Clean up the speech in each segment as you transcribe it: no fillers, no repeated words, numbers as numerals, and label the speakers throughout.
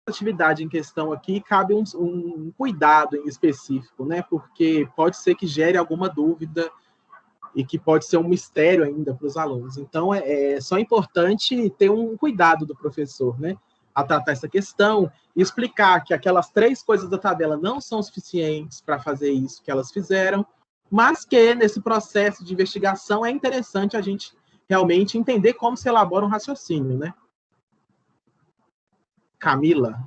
Speaker 1: atividade em questão aqui, cabe um cuidado em específico, né? Porque pode ser que gere alguma dúvida e que pode ser um mistério ainda para os alunos. Então, é só importante ter um cuidado do professor, né? A tratar essa questão e explicar que aquelas 3 coisas da tabela não são suficientes para fazer isso que elas fizeram, mas que nesse processo de investigação é interessante a gente realmente entender como se elabora um raciocínio, né? Camila.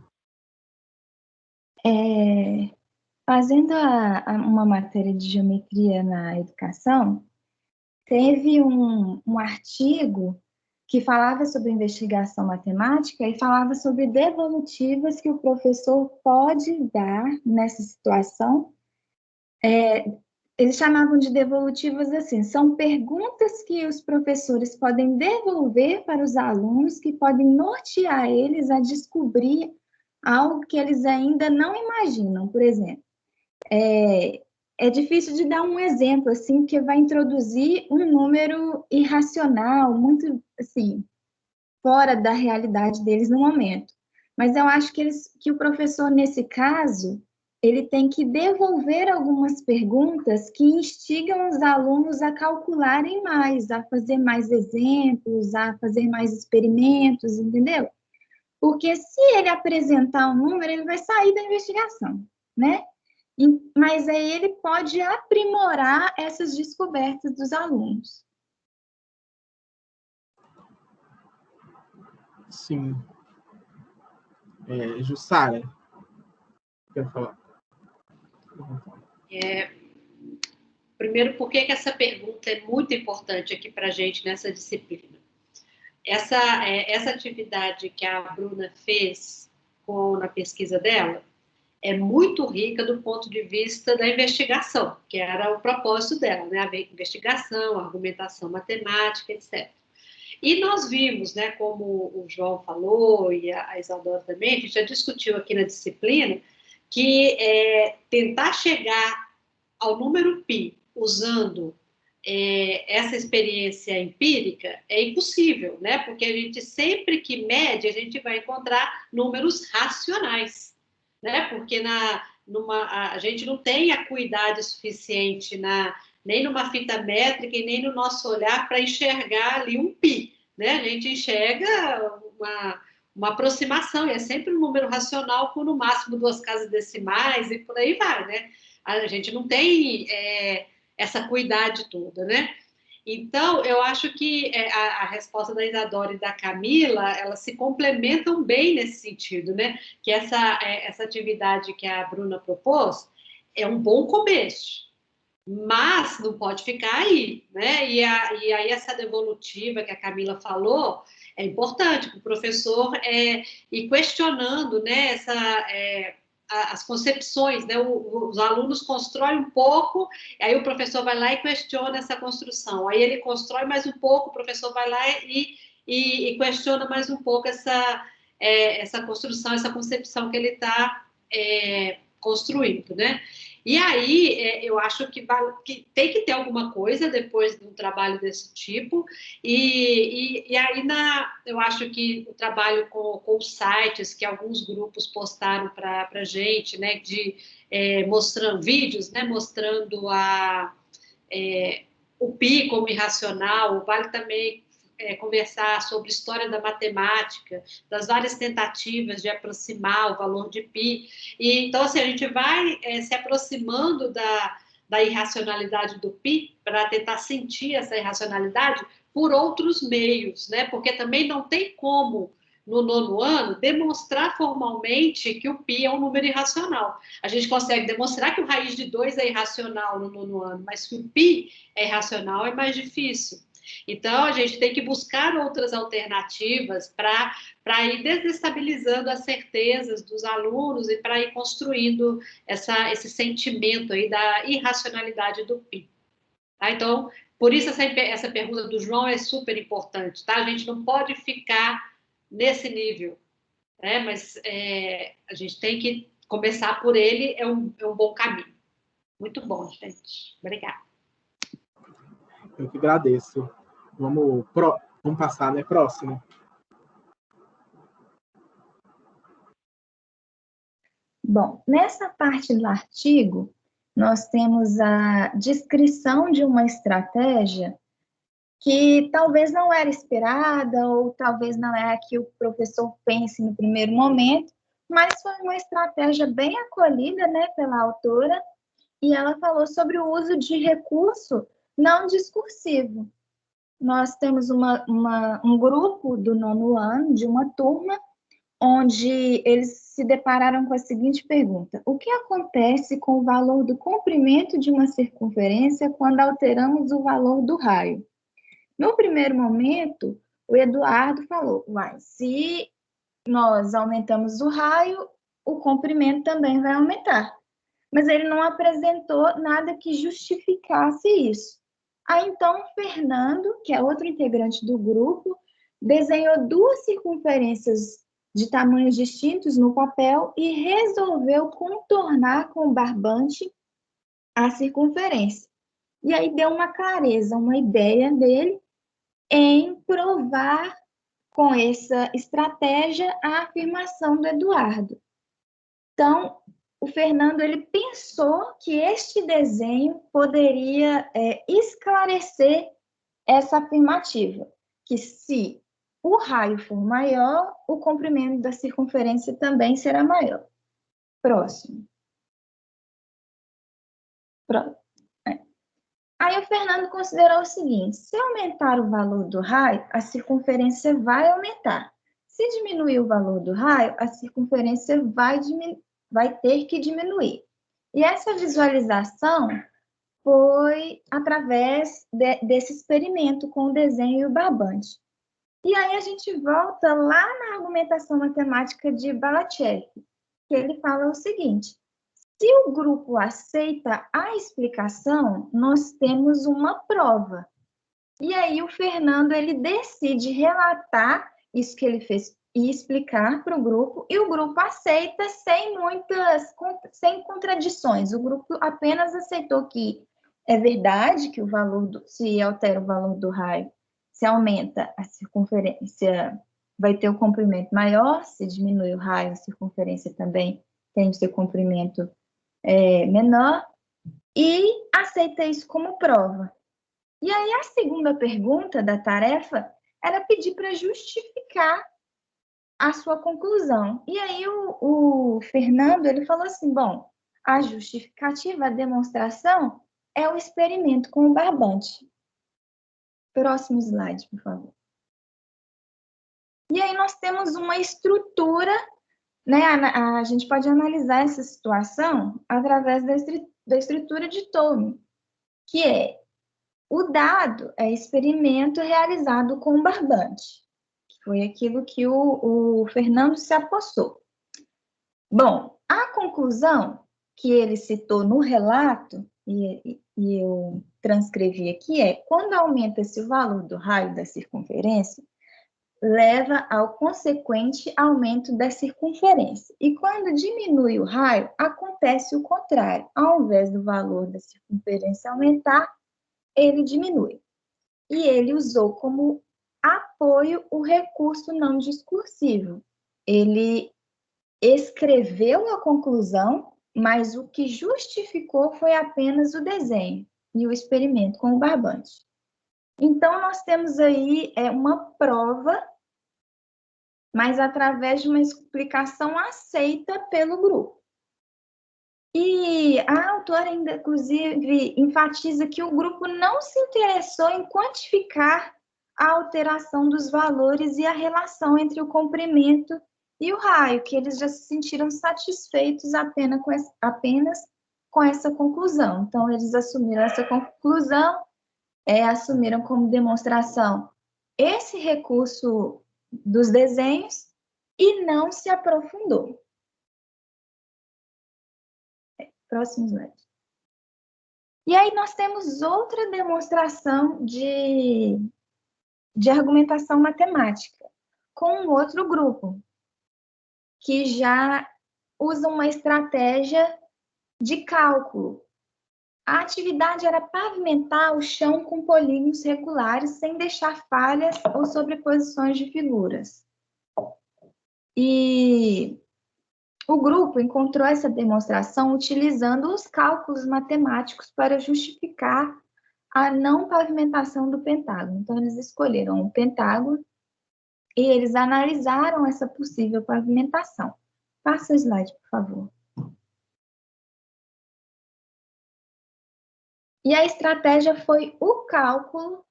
Speaker 2: Fazendo uma matéria de geometria na educação, teve um artigo que falava sobre investigação matemática e falava sobre devolutivas que o professor pode dar nessa situação. Eles chamavam de devolutivas assim, são perguntas que os professores podem devolver para os alunos que podem nortear eles a descobrir algo que eles ainda não imaginam. Por exemplo, é difícil de dar um exemplo, assim, que vai introduzir um número irracional, muito, assim, fora da realidade deles no momento. Mas eu acho que o professor, nesse caso, ele tem que devolver algumas perguntas que instigam os alunos a calcularem mais, a fazer mais exemplos, a fazer mais experimentos, entendeu? Porque se ele apresentar um número, ele vai sair da investigação, né? Mas aí ele pode aprimorar essas descobertas dos alunos.
Speaker 1: Sim. Jussara, quer falar?
Speaker 3: Primeiro, por que essa pergunta é muito importante aqui para a gente nessa disciplina? Essa atividade que a Bruna fez na pesquisa dela é muito rica do ponto de vista da investigação, que era o propósito dela, né? A investigação, a argumentação matemática, etc. E nós vimos, né, como o João falou e a Isadora também, a gente já discutiu aqui na disciplina, que tentar chegar ao número π usando essa experiência empírica é impossível, né? Porque a gente sempre que mede, a gente vai encontrar números racionais, né? Porque a gente não tem acuidade suficiente nem numa fita métrica e nem no nosso olhar para enxergar ali um π, né? A gente enxerga uma aproximação, e é sempre um número racional com no máximo 2 casas decimais e por aí vai, né? A gente não tem essa acuidade toda, né? Então, eu acho que a resposta da Isadora e da Camila, elas se complementam bem nesse sentido, né? Que essa atividade que a Bruna propôs é um bom começo, mas não pode ficar aí, né? E aí essa devolutiva que a Camila falou é importante para o professor ir questionando, né, as concepções, né? Os alunos constroem um pouco, aí o professor vai lá e questiona essa construção. Aí ele constrói mais um pouco, o professor vai lá e questiona mais um pouco essa construção, essa concepção que ele está construindo, né? E aí, eu acho que tem que ter alguma coisa depois de um trabalho desse tipo, e aí eu acho que o trabalho com os sites que alguns grupos postaram para a gente, né, mostrando vídeos, né, mostrando o pi como irracional, vale também conversar sobre história da matemática, das várias tentativas de aproximar o valor de π. Então, assim, a gente vai se aproximando da irracionalidade do π para tentar sentir essa irracionalidade por outros meios, né? Porque também não tem como, no 9º ano, demonstrar formalmente que o π é um número irracional. A gente consegue demonstrar que o raiz de 2 é irracional no 9º ano, mas que o π é irracional é mais difícil. Então, a gente tem que buscar outras alternativas para ir desestabilizando as certezas dos alunos e para ir construindo esse sentimento aí da irracionalidade do π. Tá? Então, por isso essa pergunta do João é super importante, tá? A gente não pode ficar nesse nível, né? Mas a gente tem que começar por ele, é um bom caminho. Muito bom, gente. Obrigada.
Speaker 1: Eu que agradeço. Vamos passar, né? Próximo.
Speaker 2: Bom, nessa parte do artigo, nós temos a descrição de uma estratégia que talvez não era esperada, ou talvez não é a que o professor pense no primeiro momento, mas foi uma estratégia bem acolhida, né, pela autora, e ela falou sobre o uso de recurso não discursivo. Nós temos um grupo do 9º ano, de uma turma, onde eles se depararam com a seguinte pergunta: o que acontece com o valor do comprimento de uma circunferência quando alteramos o valor do raio? No primeiro momento, o Eduardo falou, se nós aumentamos o raio, o comprimento também vai aumentar. Mas ele não apresentou nada que justificasse isso. Aí, então, o Fernando, que é outro integrante do grupo, desenhou 2 circunferências de tamanhos distintos no papel e resolveu contornar com o barbante a circunferência. E aí deu uma clareza, uma ideia dele em provar com essa estratégia a afirmação do Eduardo. Então, o Fernando ele pensou que este desenho poderia esclarecer essa afirmativa, que se o raio for maior, o comprimento da circunferência também será maior. Próximo. Aí o Fernando considerou o seguinte: se aumentar o valor do raio, a circunferência vai aumentar. Se diminuir o valor do raio, a circunferência vai ter que diminuir. E essa visualização foi através desse experimento com o desenho e o barbante. E aí a gente volta lá na argumentação matemática de Balachev, que ele fala o seguinte: se o grupo aceita a explicação, nós temos uma prova. E aí o Fernando ele decide relatar isso que ele fez e explicar para o grupo, e o grupo aceita sem contradições. O grupo apenas aceitou que é verdade que se altera o valor do raio, se aumenta a circunferência, vai ter o comprimento maior, se diminui o raio, a circunferência também tem o seu comprimento menor, e aceita isso como prova. E aí a segunda pergunta da tarefa era pedir para justificar a sua conclusão. E aí o Fernando ele falou assim: bom, a justificativa, a demonstração é o experimento com o barbante. Próximo slide, por favor. E aí nós temos uma estrutura, né? A gente pode analisar essa situação através da estrutura de Tolme, que é o dado é experimento realizado com barbante, que foi aquilo que o Fernando se apossou. Bom, a conclusão que ele citou no relato, e eu transcrevi aqui, é: quando aumenta-se o valor do raio da circunferência, leva ao consequente aumento da circunferência. E quando diminui o raio, acontece o contrário. Ao invés do valor da circunferência aumentar, ele diminui. E ele usou como apoio o recurso não discursivo. Ele escreveu a conclusão, mas o que justificou foi apenas o desenho e o experimento com o barbante. Então, nós temos aí uma prova, mas através de uma explicação aceita pelo grupo. E a autora ainda, inclusive, enfatiza que o grupo não se interessou em quantificar a alteração dos valores e a relação entre o comprimento e o raio, que eles já se sentiram satisfeitos apenas com essa conclusão. Então, eles assumiram essa conclusão, assumiram como demonstração esse recurso dos desenhos e não se aprofundou. Próximo slide. E aí nós temos outra demonstração de argumentação matemática com um outro grupo, que já usa uma estratégia de cálculo. A atividade era pavimentar o chão com polígonos regulares, sem deixar falhas ou sobreposições de figuras. E O grupo encontrou essa demonstração utilizando os cálculos matemáticos para justificar a não pavimentação do pentágono. Então, eles escolheram o pentágono e eles analisaram essa possível pavimentação. Passa o slide, por favor. E a estratégia foi o cálculo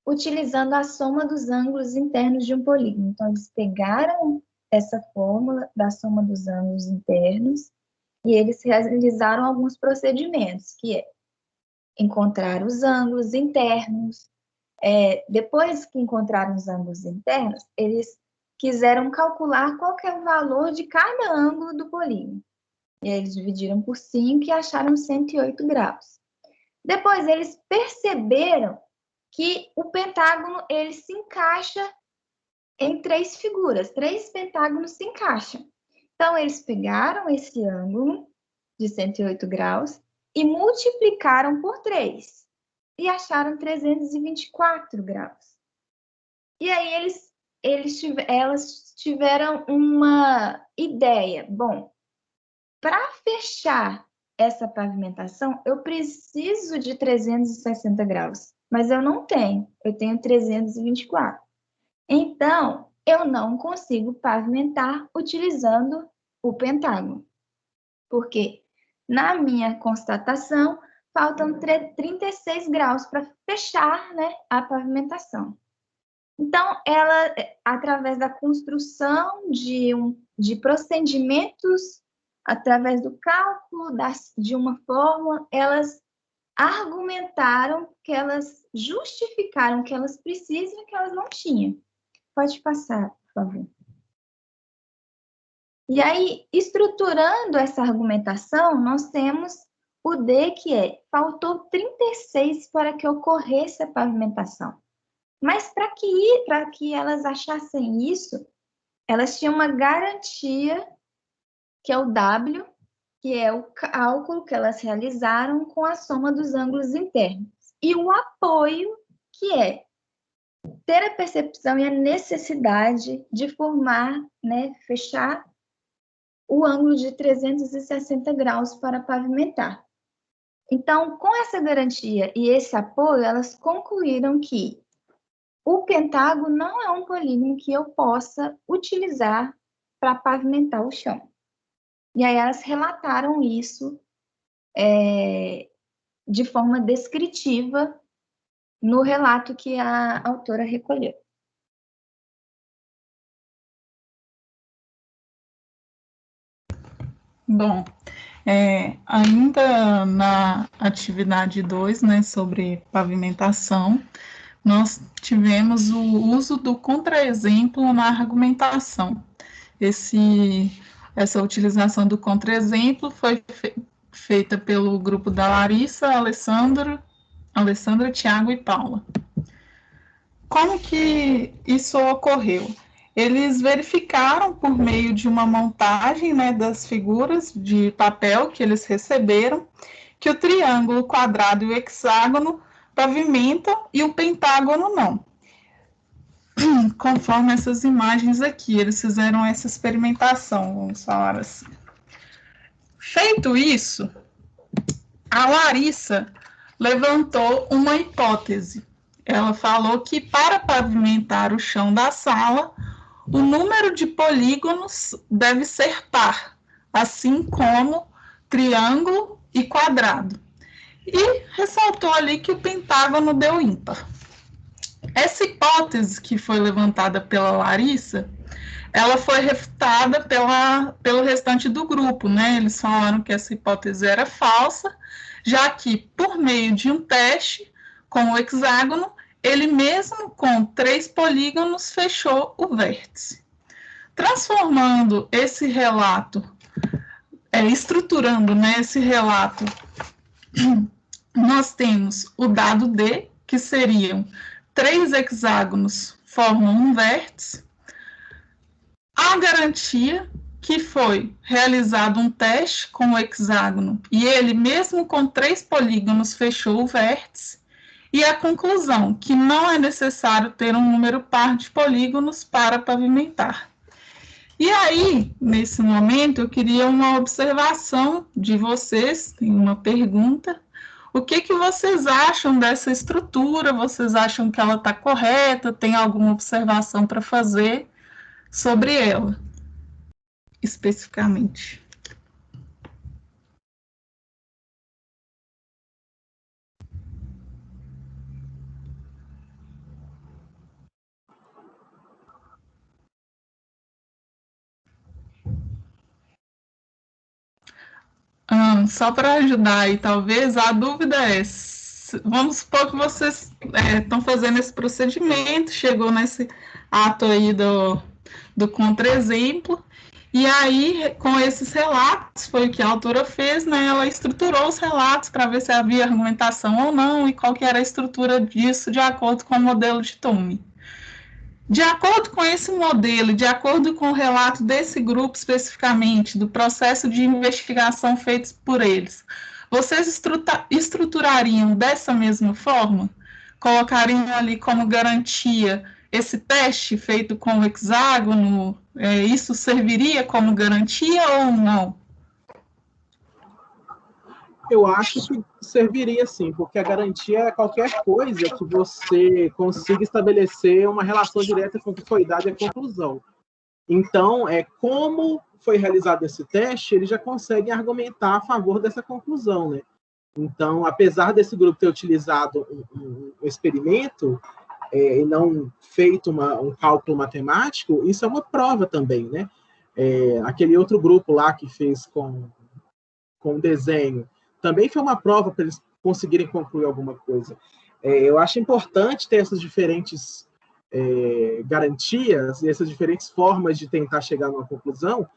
Speaker 2: utilizando a soma dos ângulos internos de um polígono. Então, eles pegaram essa fórmula da soma dos ângulos internos e eles realizaram alguns procedimentos, que é encontrar os ângulos internos. Depois que encontraram os ângulos internos, eles quiseram calcular qual que é o valor de cada ângulo do polígono. E aí eles dividiram por 5 e acharam 108 graus. Depois eles perceberam que o pentágono ele se encaixa em 3 figuras, 3 pentágonos se encaixam. Então, eles pegaram esse ângulo de 108 graus e multiplicaram por 3 e acharam 324 graus. E aí elas tiveram uma ideia. Bom, para fechar essa pavimentação, eu preciso de 360 graus, mas eu não tenho, eu tenho 324. Então, eu não consigo pavimentar utilizando o pentágono, porque na minha constatação faltam 36 graus para fechar, né, a pavimentação. Então, ela, através da construção de procedimentos, através do cálculo de uma fórmula, elas argumentaram que elas justificaram que elas precisam e que elas não tinham. Pode passar, por favor. E aí, estruturando essa argumentação, nós temos o D, que é, faltou 36 para que ocorresse a pavimentação. Mas para que elas achassem isso, elas tinham uma garantia, que é o W, que é o cálculo que elas realizaram com a soma dos ângulos internos. E o apoio, que é ter a percepção e a necessidade de formar, né, fechar o ângulo de 360 graus para pavimentar. Então, com essa garantia e esse apoio, elas concluíram que o pentágono não é um polígono que eu possa utilizar para pavimentar o chão. E aí elas relataram isso de forma descritiva no relato que a autora recolheu.
Speaker 4: Bom, ainda na atividade 2, né, sobre pavimentação, nós tivemos o uso do contraexemplo na argumentação. Essa utilização do contraexemplo foi feita pelo grupo da Larissa, Alessandra, Tiago e Paula. Como que isso ocorreu? Eles verificaram por meio de uma montagem, né, das figuras de papel que eles receberam, que o triângulo, o quadrado e o hexágono pavimentam e o pentágono não. Conforme essas imagens aqui, eles fizeram essa experimentação, vamos falar assim. Feito isso, a Larissa levantou uma hipótese. Ela falou que para pavimentar o chão da sala, o número de polígonos deve ser par, assim como triângulo e quadrado. E ressaltou ali que o pentágono deu ímpar. Essa hipótese que foi levantada pela Larissa, ela foi refutada pelo restante do grupo, né? Eles falaram que essa hipótese era falsa, já que, por meio de um teste com o hexágono, ele mesmo com 3 polígonos fechou o vértice. Transformando esse relato, estruturando, né, esse relato, nós temos o dado D, que seriam 3 hexágonos formam um vértice, a garantia que foi realizado um teste com o hexágono e ele mesmo com 3 polígonos fechou o vértice, e a conclusão que não é necessário ter um número par de polígonos para pavimentar. E aí, nesse momento, eu queria uma observação de vocês, tem uma pergunta. O que que vocês acham dessa estrutura? Vocês acham que ela está correta? Tem alguma observação para fazer sobre ela, especificamente? Só para ajudar aí, talvez, a dúvida é, vamos supor que vocês estão fazendo esse procedimento, chegou nesse ato aí do contra-exemplo, e aí, com esses relatos, foi o que a autora fez, né? Ela estruturou os relatos para ver se havia argumentação ou não, e qual que era a estrutura disso de acordo com o modelo de Tome. De acordo com esse modelo, de acordo com o relato desse grupo especificamente, do processo de investigação feito por eles, vocês estruturariam dessa mesma forma? Colocariam ali como garantia esse teste feito com o hexágono? Isso serviria como garantia ou não?
Speaker 1: Eu acho que serviria sim, porque a garantia é qualquer coisa que você consiga estabelecer uma relação direta com o que foi dado e a conclusão. Então, como foi realizado esse teste, eles já conseguem argumentar a favor dessa conclusão, né? Então, apesar desse grupo ter utilizado um experimento e não feito um cálculo matemático, isso é uma prova também, né? Aquele outro grupo lá que fez com desenho, também foi uma prova para eles conseguirem concluir alguma coisa. Eu acho importante ter essas diferentes garantias e essas diferentes formas de tentar chegar numa conclusão.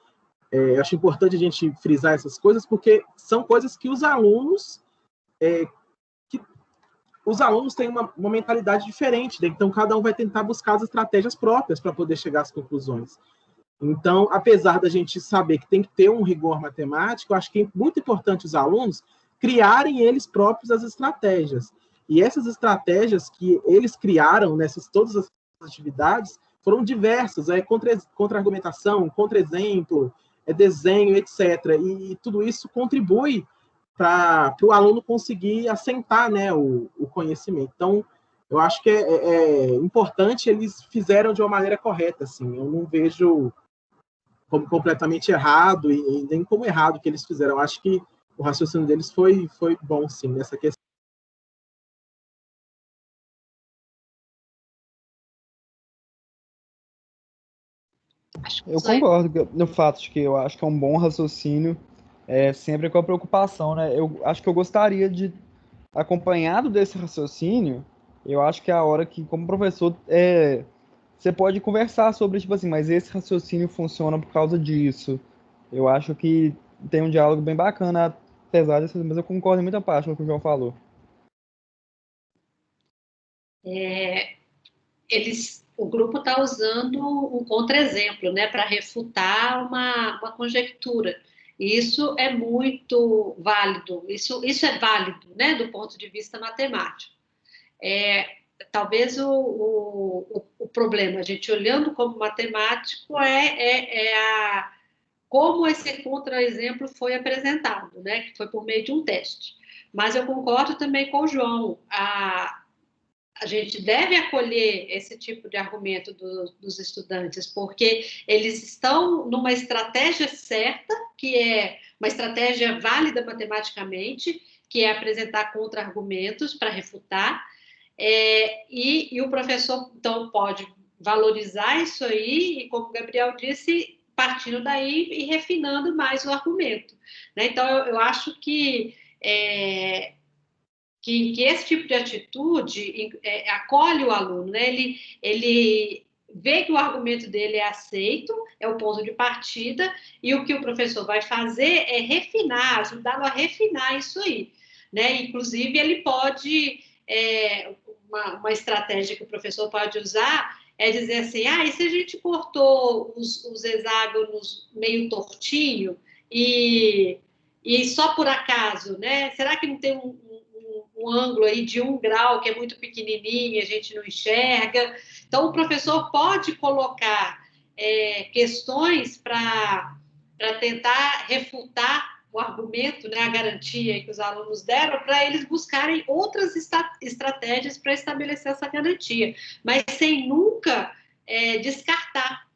Speaker 1: Eu acho importante a gente frisar essas coisas, porque são coisas que os alunos têm uma mentalidade diferente, né? Então cada um vai tentar buscar as estratégias próprias para poder chegar às conclusões. Então, apesar da gente saber que tem que ter um rigor matemático, eu acho que é muito importante os alunos criarem eles próprios as estratégias. E essas estratégias que eles criaram nessas todas as atividades foram diversas, contra-argumentação, contra-exemplo, desenho, etc. E tudo isso contribui para o aluno conseguir assentar, né, o conhecimento. Então, eu acho que é importante, eles fizeram de uma maneira correta, assim. Eu não vejo como completamente errado e nem como errado que eles fizeram. Eu acho que o raciocínio deles foi bom, sim, nessa questão.
Speaker 5: Eu concordo no fato de que eu acho que é um bom raciocínio, sempre com a preocupação, né? Eu acho que eu gostaria de, acompanhado desse raciocínio, eu acho que é a hora que, como professor, você pode conversar sobre, tipo assim, mas esse raciocínio funciona por causa disso. Eu acho que tem um diálogo bem bacana, apesar disso, mas eu concordo em muita parte com o que o João falou.
Speaker 3: O grupo está usando um contra-exemplo, né, para refutar uma conjectura. E isso é muito válido, isso é válido, né, do ponto de vista matemático. Talvez o problema, a gente olhando como matemático, como esse contra-exemplo foi apresentado, né, que foi por meio de um teste. Mas eu concordo também com o João, a gente deve acolher esse tipo de argumento dos estudantes, porque eles estão numa estratégia certa, que é uma estratégia válida matematicamente, que é apresentar contra-argumentos para refutar, e o professor, então, pode valorizar isso aí, e como o Gabriel disse, partindo daí e refinando mais o argumento, né? Então, eu acho que esse tipo de atitude acolhe o aluno, né? Ele vê que o argumento dele é aceito, é o ponto de partida, e o que o professor vai fazer é refinar, ajudá-lo a refinar isso aí, né? Inclusive, ele pode, uma estratégia que o professor pode usar é dizer assim, e se a gente cortou os hexágonos meio tortinho e só por acaso, né? Será que não tem um ângulo aí de 1 grau, que é muito pequenininho, a gente não enxerga? Então, o professor pode colocar questões para tentar refutar o argumento, né, a garantia que os alunos deram, para eles buscarem outras estratégias para estabelecer essa garantia, mas sem nunca descartar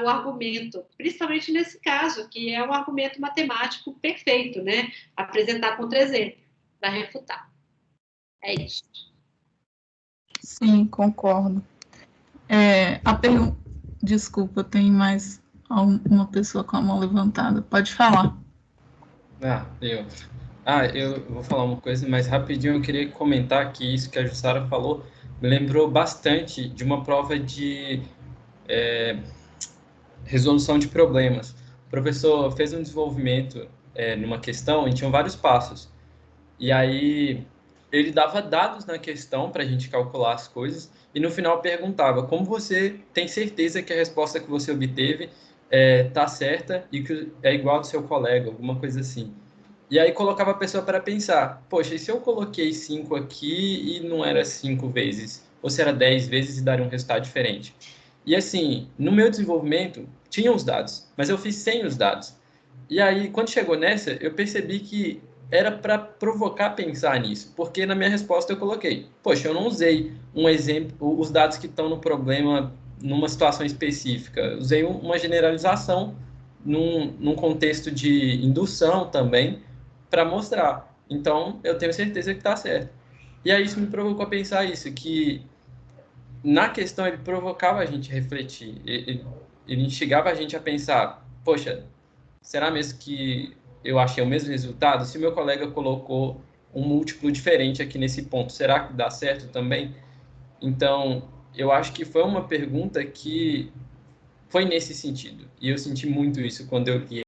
Speaker 3: o argumento, principalmente nesse caso, que é um argumento matemático perfeito, né? Apresentar contra-exemplo para refutar. É isso.
Speaker 4: Sim, concordo. Desculpa, tem mais uma pessoa com a mão levantada. Pode falar.
Speaker 6: Eu vou falar uma coisa, mas rapidinho eu queria comentar que isso que a Jussara falou me lembrou bastante de uma prova de resolução de problemas. O professor fez um desenvolvimento numa questão e tinham vários passos. E aí ele dava dados na questão para a gente calcular as coisas e no final perguntava como você tem certeza que a resposta que você obteve está certa e que é igual ao do seu colega, alguma coisa assim. E aí colocava a pessoa para pensar, poxa, e se eu coloquei 5 aqui e não era 5 vezes? Ou se era 10 vezes e daria um resultado diferente? E assim, no meu desenvolvimento, tinha os dados, mas eu fiz sem os dados. E aí, quando chegou nessa, eu percebi que era para provocar pensar nisso, porque na minha resposta eu coloquei, poxa, eu não usei um exemplo, os dados que estão no problema numa situação específica, usei uma generalização num contexto de indução também, para mostrar. Então, eu tenho certeza que está certo. E aí isso me provocou a pensar isso, que na questão ele provocava a gente a refletir, ele instigava a gente a pensar, poxa, será mesmo que eu achei o mesmo resultado? Se o meu colega colocou um múltiplo diferente aqui nesse ponto, será que dá certo também? Então, eu acho que foi uma pergunta que foi nesse sentido. E eu senti muito isso quando eu li